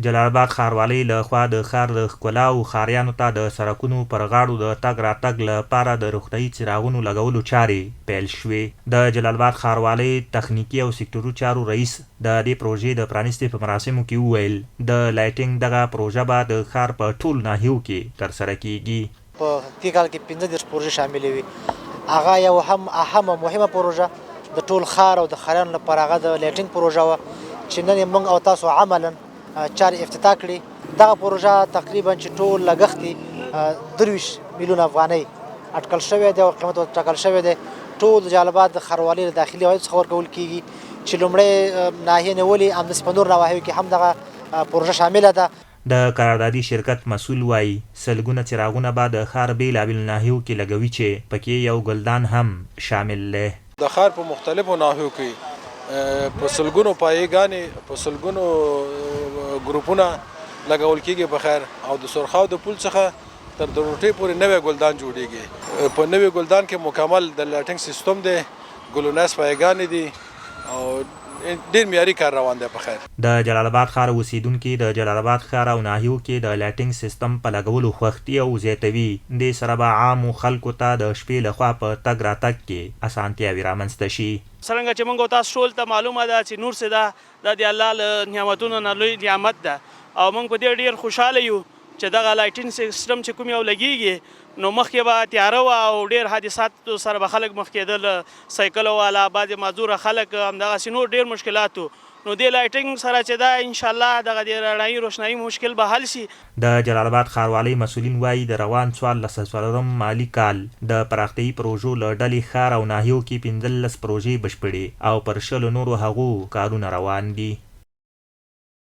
جلال آباد ښاروالۍ له خوا د ښار د ښکلا او ښاریانو ته د سړکونو پر غاړو د تګ راتګ لپاره د روغتیايي څراغونو لګولو چارې پیل شوې. د جلال آباد ښاروالۍ تخنیکي او سکتوري چارو رئیس د دې پروژې د پرانیستې په مراسمو کې وویل د لایټینګ دغه پروژه به د ښار په ټولو ناحیو کې ترسره کیږي. په دې کال کې 15 پروژې شاملې وي. هغه یو هم اهمه مهمه پروژه د ټول ښار او د ښاریانو لپاره هغه د لایټینګ پروژه وه چې نن یې موږ او تاسو عملاً چارې افتتاح کړي. دغه پروژه تقریبا چې ټول لګښت یې 23 میلیون افغانۍ اټکل شوی دی او قیمت ورته ټاکل شوی دی. ټول د جلال آباد د ښاروالۍ له داخلي عوایدو څخه ورکول کېږي چې لومړی ناحیې نیولې همداسې په نورو نواحیو کې هم دغه پروژه شامله ده. د قراردادي شرکت مسؤل وایي سلګونه څراغونه به د ښار بېلابېلو ناحیو کې لګوي چې پکې یو ګلدان هم شامل دی. د ښار په مختلفو ناحیو کې په سلګونو پایګانې په سلګونو ګروپونه لګول کېږي په خیر او د سرخاو د پل څخه تر د روټۍ پورې نوی ګلدان جوړیږي. په نوی ګلدان کې مکمل د لایټینګ سیستم دی، ګلوناس پایګانې دي او ډیر معیاري کار روان دی په خیر. د جلال آباد ښار اوسیدونکي د جلال آباد ښار او ناحیو کې د لایټینګ سیستم په لګولو خوښتي او زیاتوي. دې سره به عامو خلکو ته د شپې لخوا په تګ راتګ کې اسانتیاوې رامنځته شي. څرنګه چې موږ تاسو ټول ته معلومه ده چې نور څه ده د الله له نعمتونو نه لوی نعمت ده او موږ په دې ډیر خوشحاله یو چې دغه لایټینګ سیستم چې کوم یو لګیږي نو مخکې به تیاره وه او ډېر حادثات سره به خلک مخ کېدل، سایکل والا بعضې معذوره خلک همدغسې نور ډېر مشکلات و. نو دې لایټینګ سره چې ده انشاءالله دغه د رڼایي روشنایي مشکل به حل شي. د جلال آباد ښاروالۍ مسؤلین وایي د روان 14 مالي کال د پراختیايي پروژو له ډلې ښار او ناحیو کې 15 پروژې بشپړې او پر 20 نورو هغو کارونه روان دي.